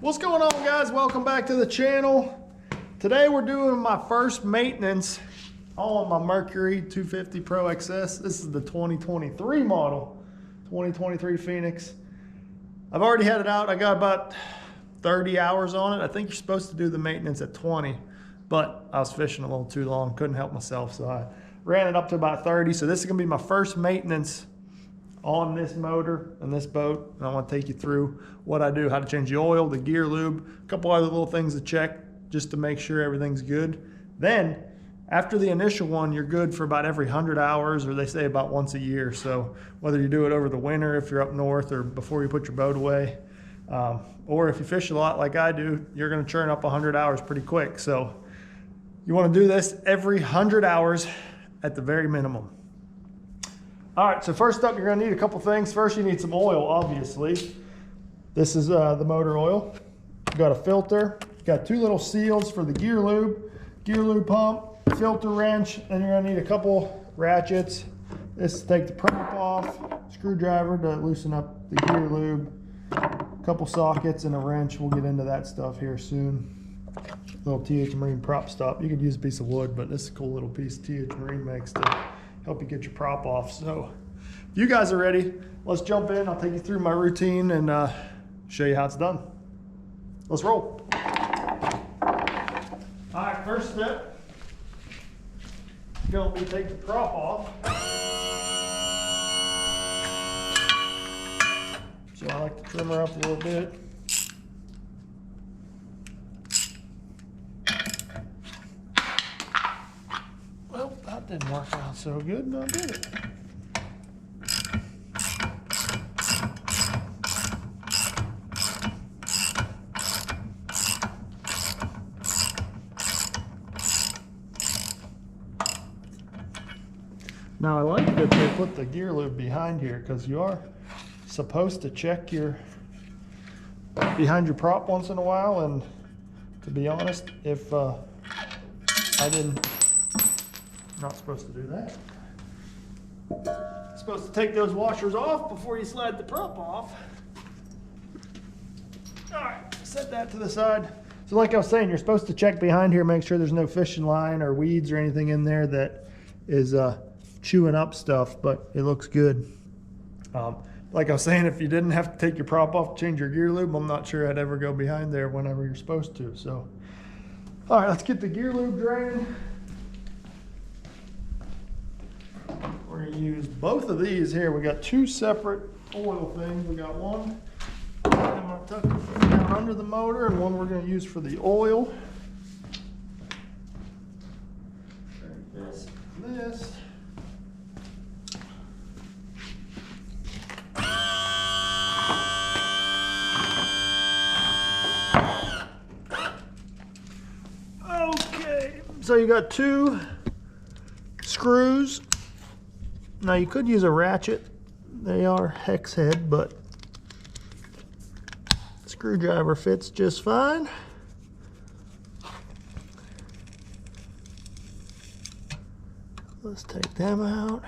What's going on, guys? Welcome back to the channel. Today we're doing my first maintenance on my Mercury 250 ProXS. This is the 2023 model, 2023 Phoenix. I've already had it out. I got about 30 hours on it. I think you're supposed to do the maintenance at 20, but I was fishing a little too long, couldn't help myself, so I ran it up to about 30. So this is gonna be my first maintenance on this motor and this boat, and I want to take you through what I do, how to change the oil, the gear lube, a couple other little things to check just to make sure everything's good. Then after the initial one, you're good for about every 100 hours, or they say about once a year. So whether you do it over the winter if you're up north, or before you put your boat away, or if you fish a lot like I do, you're going to churn up 100 hours pretty quick. So you want to do this every 100 hours at the very minimum. All right, so first up, you're gonna need a couple things. First, you need some oil, obviously. This is the motor oil. You've got a filter. You've got two little seals for the gear lube pump, filter wrench, and you're gonna need a couple ratchets. This to take the prop off, screwdriver to loosen up the gear lube, a couple sockets, and a wrench. We'll get into that stuff here soon. Little TH Marine prop stop. You could use a piece of wood, but this is a cool little piece TH Marine makes to help you get your prop off. So if you guys are ready, let's jump in. I'll take you through my routine and show you how it's done. Let's roll. All right, first step, you're gonna take the prop off. So I like to trim her up a little bit. Well, that didn't work out so good, now did it? Now I like that they put the gear lube behind here, because you are supposed to check your behind your prop once in a while, and to be honest, if I didn't, not supposed to do that. Supposed to take those washers off before you slide the prop off. All right, set that to the side. So like I was saying, you're supposed to check behind here, make sure there's no fishing line or weeds or anything in there that is chewing up stuff, but it looks good. Like I was saying, if you didn't have to take your prop off to change your gear lube, I'm not sure I'd ever go behind there whenever you're supposed to. So, all right, let's get the gear lube draining. We're gonna use both of these here. We got two separate oil things. We got one I'm gonna tuck down under the motor, and one we're gonna use for the oil. This. Okay, so you got two screws. Now you could use a ratchet. They are hex head, but screwdriver fits just fine. Let's take them out.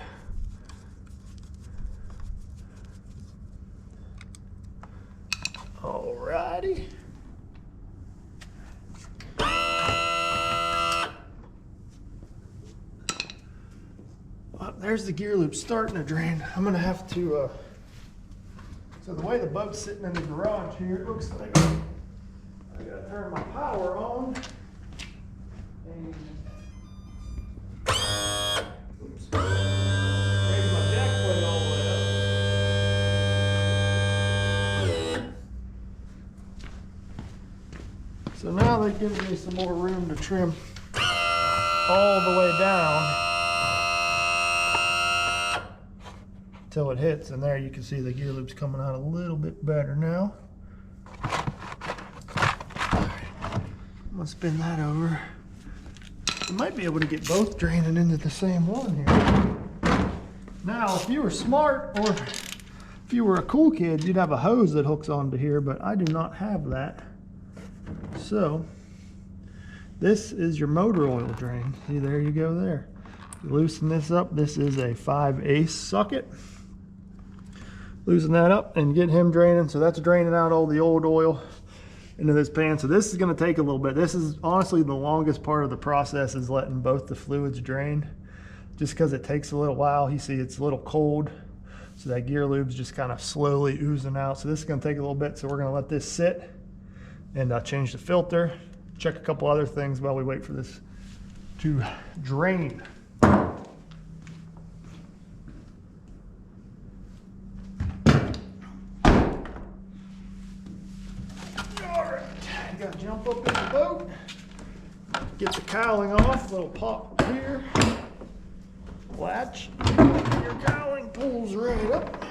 Alrighty. There's the gear loop starting to drain. I'm gonna have to, so the way the boat's sitting in the garage here, it looks like I gotta turn my power on. And, oops, raise my jack plate all the way up. So now that gives me some more room to trim all the way down till it hits, and there you can see the gear loop's coming out a little bit better now. I'm gonna spin that over. You might be able to get both draining into the same one here. Now, if you were smart, or if you were a cool kid, you'd have a hose that hooks onto here, but I do not have that. So, this is your motor oil drain. See, there you go there. Loosen this up. This is a 5/8 socket. Loosen that up and get him draining. So that's draining out all the old oil. into this pan. So this is going to take a little bit. This is honestly the longest part of the process, is letting both the fluids drain, just because it takes a little while. You see it's a little cold, so that gear lube's just kind of slowly oozing out. So this is going to take a little bit, so we're going to let this sit and change the filter, check a couple other things while we wait for this to drain. Got to jump up in the boat, get the cowling off, little pop here, latch, your cowling pulls right up.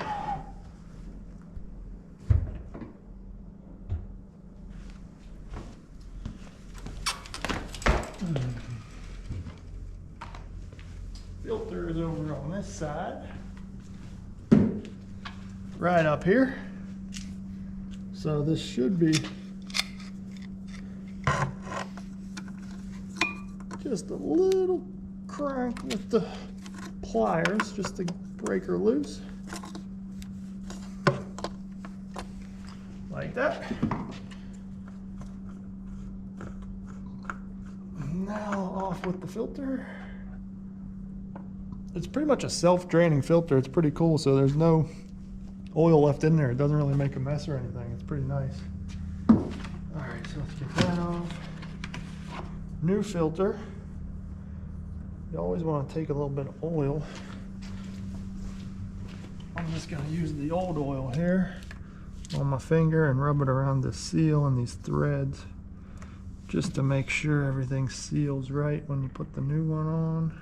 Filter is over on this side, right up here, so this should be just a little crank with the pliers just to break her loose, like that. Now off with the filter. It's pretty much a self-draining filter. It's pretty cool, so there's no oil left in there. It doesn't really make a mess or anything. It's pretty nice. All right, so let's get that off. New filter. You always want to take a little bit of oil. I'm just going to use the old oil here on my finger and rub it around the seal and these threads, just to make sure everything seals right when you put the new one on.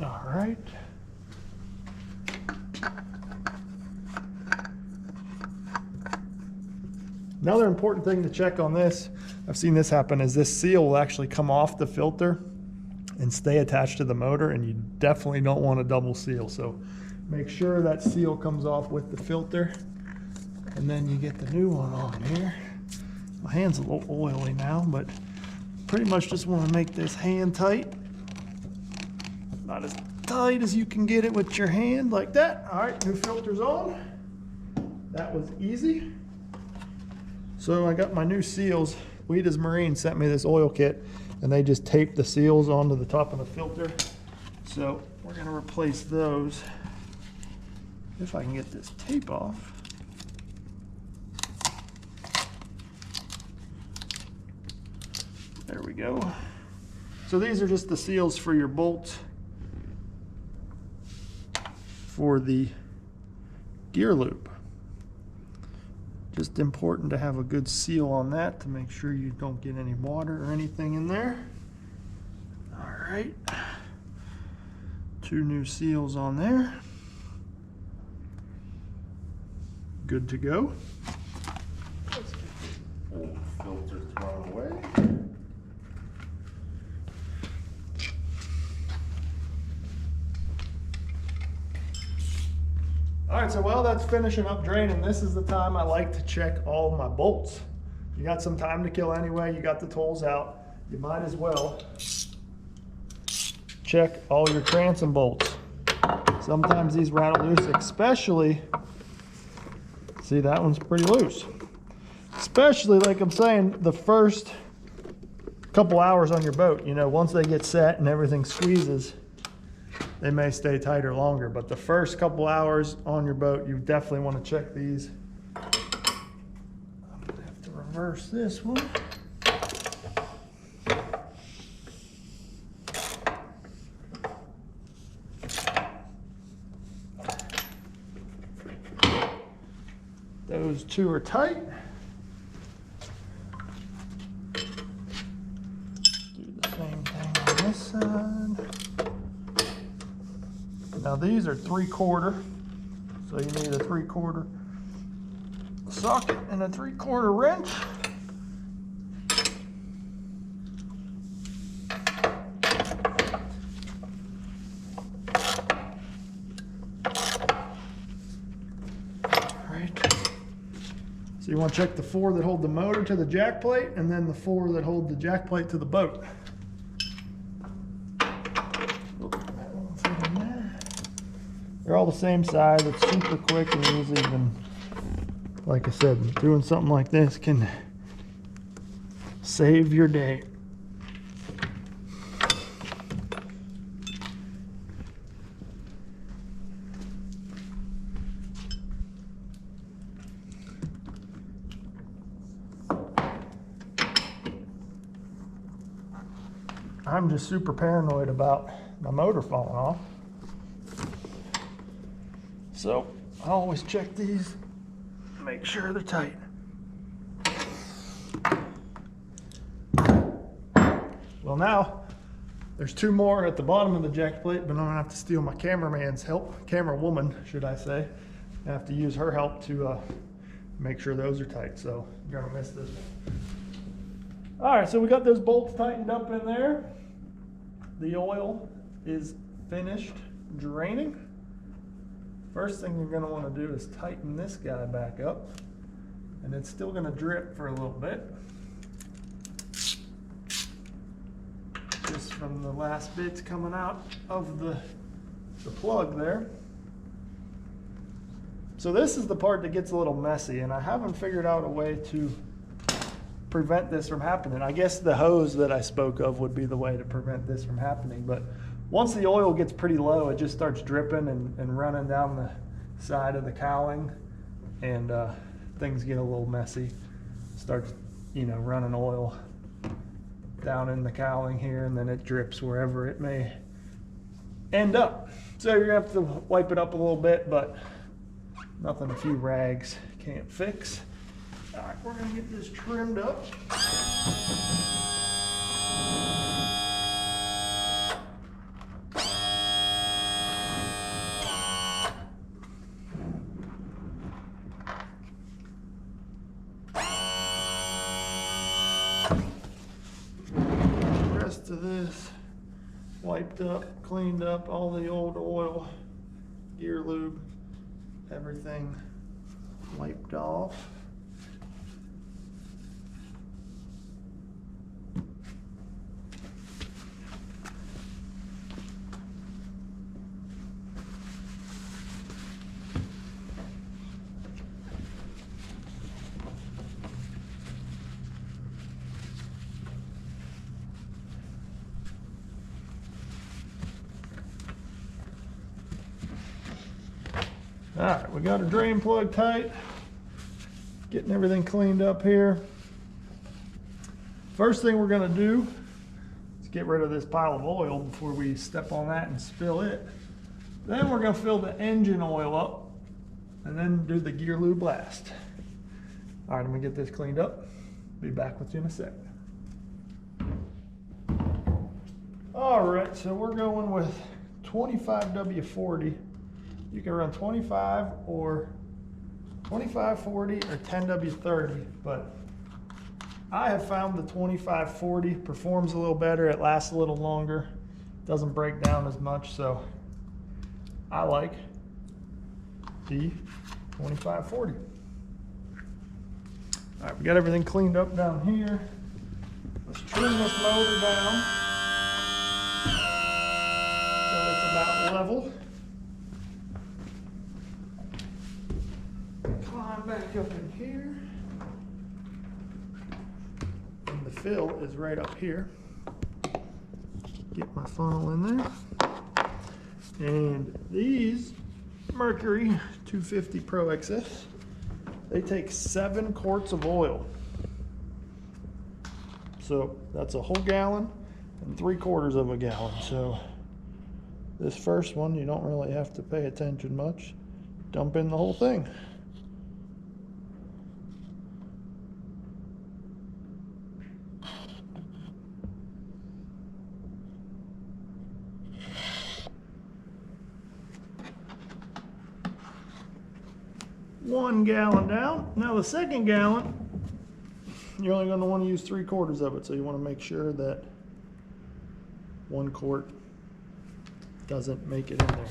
All right. Another important thing to check on this, I've seen this happen, is this seal will actually come off the filter and stay attached to the motor, and you definitely don't want a double seal. So make sure that seal comes off with the filter, and then you get the new one on here. My hand's a little oily now, but pretty much just want to make this hand tight. Not as tight as you can get it with your hand, like that. All right, new filter's on. That was easy. So I got my new seals. Weeda's Marine sent me this oil kit, and they just taped the seals onto the top of the filter. So we're gonna replace those. If I can get this tape off. There we go. So these are just the seals for your bolts for the gear loop. Just important to have a good seal on that to make sure you don't get any water or anything in there. All right, 2 new seals on there. Good to go. Let's get the old filter thrown away. All right, so while that's finishing up draining, this is the time I like to check all of my bolts. You got some time to kill anyway, you got the tools out, you might as well check all your transom bolts. Sometimes these rattle loose, especially, see, that one's pretty loose. Especially, like I'm saying, the first couple hours on your boat. You know, once they get set and everything squeezes, they may stay tighter longer, but the first couple hours on your boat, you definitely want to check these. I'm gonna have to reverse this one. Those 2 are tight. Do the same thing on this side. Now these are 3/4, so you need a 3/4 socket and a 3/4 wrench. All right. So you want to check the 4 that hold the motor to the jack plate, and then the 4 that hold the jack plate to the boat. They're all the same size. It's super quick and easy. You can like I said, doing something like this can save your day. I'm just super paranoid about my motor falling off. So I always check these, make sure they're tight. Well, now there's two more at the bottom of the jack plate, but I'm gonna have to steal my cameraman's help, camera woman, should I say. I have to use her help to make sure those are tight, so you're gonna miss this one. All right, so we got those bolts tightened up in there. The oil is finished draining. First thing you're gonna wanna do is tighten this guy back up, and it's still gonna drip for a little bit. Just from the last bits coming out of the plug there. So this is the part that gets a little messy, and I haven't figured out a way to prevent this from happening. I guess the hose that I spoke of would be the way to prevent this from happening, but once the oil gets pretty low, it just starts dripping and running down the side of the cowling, and things get a little messy. Starts, running oil down in the cowling here, and then it drips wherever it may end up. So you're gonna have to wipe it up a little bit, but nothing a few rags can't fix. All right, we're gonna get this trimmed up. The rest of this wiped up, cleaned up, all the old oil, gear lube, everything wiped off. All right, we got a drain plug tight, getting everything cleaned up here. First thing we're gonna do is get rid of this pile of oil before we step on that and spill it. Then we're gonna fill the engine oil up and then do the gear lube last. All right, I'm gonna get this cleaned up. Be back with you in a sec. All right, so we're going with 25W40. You can run 25 or 2540 or 10W30, but I have found the 2540 performs a little better. It lasts a little longer, doesn't break down as much, so I like the 2540. All right, we got everything cleaned up down here. Let's trim this motor down so it's about level. Climb back up in here. And the fill is right up here. Get my funnel in there. And these Mercury 250 ProXS, they take 7 quarts of oil. So that's a whole gallon and 3/4 of a gallon. So this first one, you don't really have to pay attention much. Dump in the whole thing. One gallon down. Now the second gallon, you're only going to want to use 3/4 of it, so you want to make sure that 1 quart doesn't make it in there.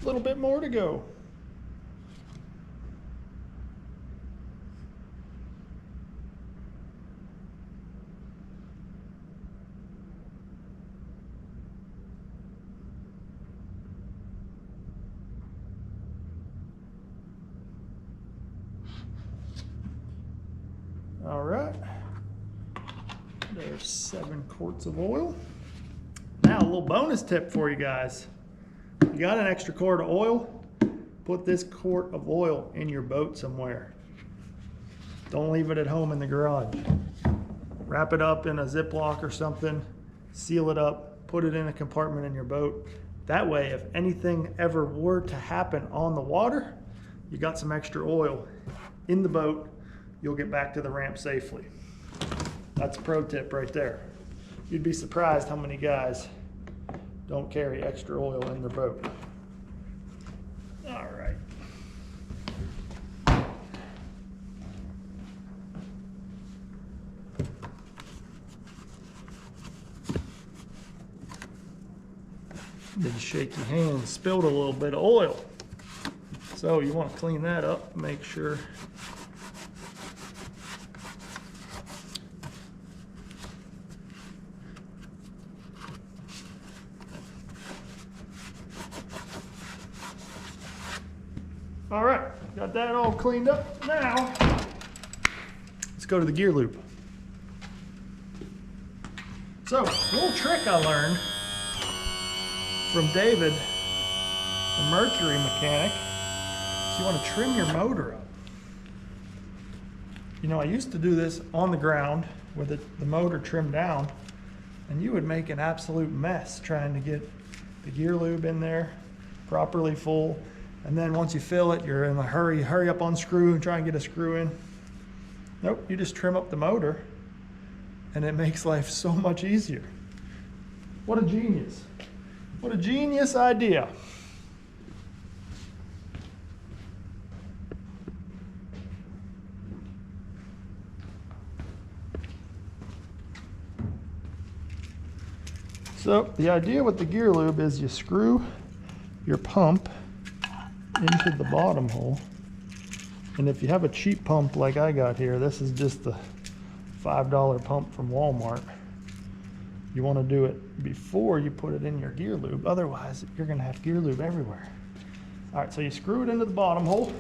A little bit more to go. All right, there's 7 quarts of oil. Now a little bonus tip for you guys. You got an extra quart of oil, put this quart of oil in your boat somewhere. Don't leave it at home in the garage. Wrap it up in a Ziploc or something, seal it up, put it in a compartment in your boat. That way, if anything ever were to happen on the water, you got some extra oil in the boat. You'll get back to the ramp safely. That's a pro tip right there. You'd be surprised how many guys don't carry extra oil in their boat. All right. Big shaky hand, spilled a little bit of oil. So you want to clean that up, make sure all right, got that all cleaned up. Now, let's go to the gear loop. So, a little trick I learned from David, the Mercury mechanic, is you want to trim your motor up. You know, I used to do this on the ground with the motor trimmed down, and you would make an absolute mess trying to get the gear lube in there properly full. And then once you fill it, you're in a hurry up unscrew and try and get a screw in. Nope, you just trim up the motor and it makes life so much easier. What a genius. What a genius idea. So the idea with the gear lube is you screw your pump into the bottom hole, and if you have a cheap pump like I got here, this is just the $5 pump from Walmart. You want to do it before you put it in your gear lube, otherwise you're going to have gear lube everywhere. All right, so you screw it into the bottom hole.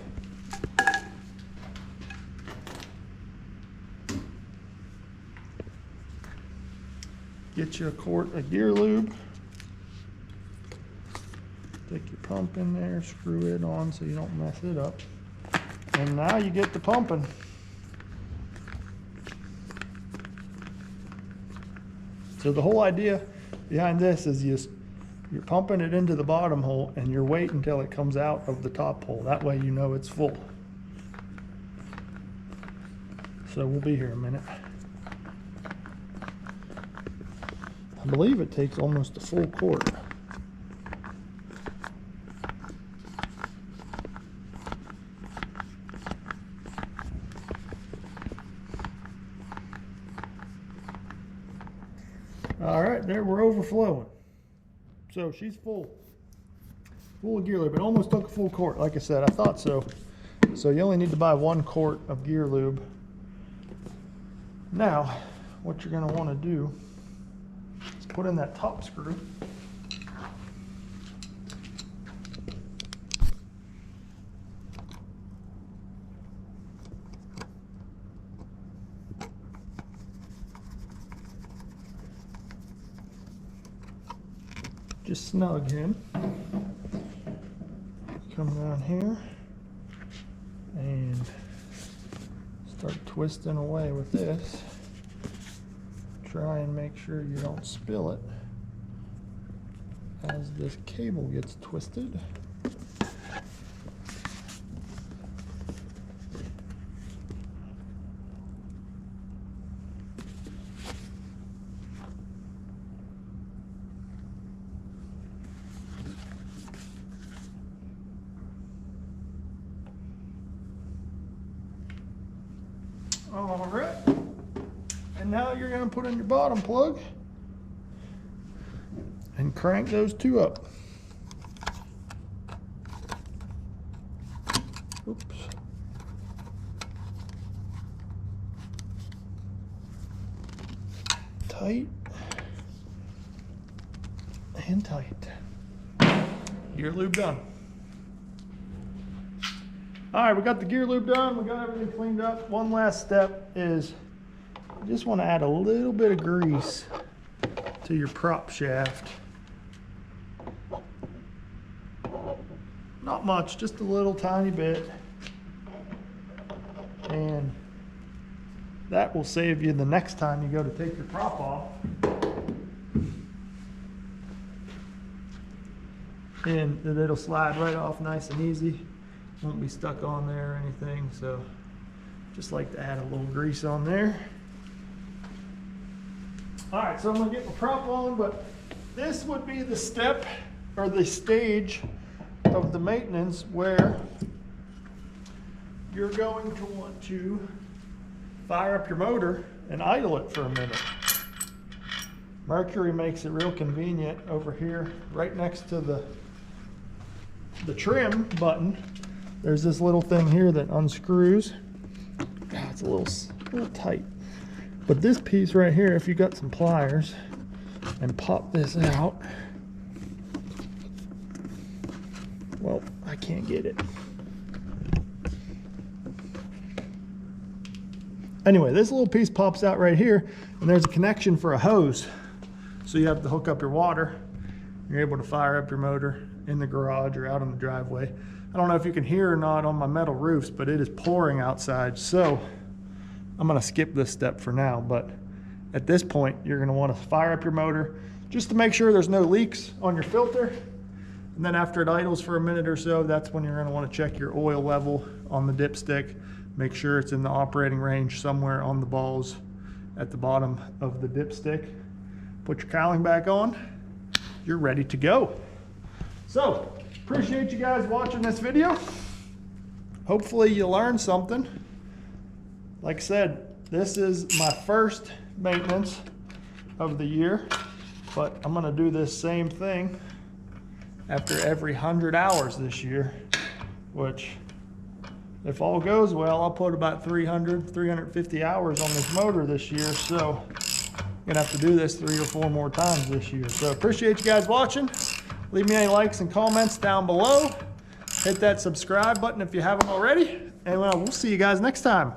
Get you a quart of gear lube. Stick your pump in there, screw it on so you don't mess it up. And now you get to pumping. So the whole idea behind this is you're pumping it into the bottom hole and you're waiting until it comes out of the top hole. That way you know it's full. So we'll be here a minute. I believe it takes almost a full quart. All right, there we're overflowing. So she's full of gear lube. It almost took a full quart. Like I said, I thought so. So you only need to buy 1 quart of gear lube. Now, what you're gonna wanna do is put in that top screw. Just snug him. Come down here and start twisting away with this. Try and make sure you don't spill it as this cable gets twisted. All right, and now you're going to put in your bottom plug and crank those 2 up. Oops. Tight and tight. Gear lube done. All right, we got the gear lube done. We got everything cleaned up. One last step is you just want to add a little bit of grease to your prop shaft. Not much, just a little tiny bit. And that will save you the next time you go to take your prop off. And it'll slide right off nice and easy. Won't be stuck on there or anything. So just like to add a little grease on there. All right, so I'm gonna get my prop on, but this would be the step or the stage of the maintenance where you're going to want to fire up your motor and idle it for a minute. Mercury makes it real convenient over here, right next to the trim button. There's this little thing here that unscrews. It's a little tight. But this piece right here, if you got some pliers and pop this out, well, I can't get it. Anyway, this little piece pops out right here, and there's a connection for a hose. So you have to hook up your water. You're able to fire up your motor in the garage or out on the driveway. I don't know if you can hear or not on my metal roofs, but it is pouring outside. So I'm gonna skip this step for now, but at this point, you're gonna wanna fire up your motor just to make sure there's no leaks on your filter. And then after it idles for a minute or so, that's when you're gonna wanna check your oil level on the dipstick. Make sure it's in the operating range somewhere on the balls at the bottom of the dipstick. Put your cowling back on, you're ready to go. So, appreciate you guys watching this video. Hopefully you learned something. Like I said, this is my first maintenance of the year, but I'm gonna do this same thing after every 100 hours this year, which if all goes well, I'll put about 350 hours on this motor this year. So I'm gonna have to do this 3 or 4 more times this year. So appreciate you guys watching. Leave me any likes and comments down below. Hit that subscribe button if you haven't already. And we'll see you guys next time.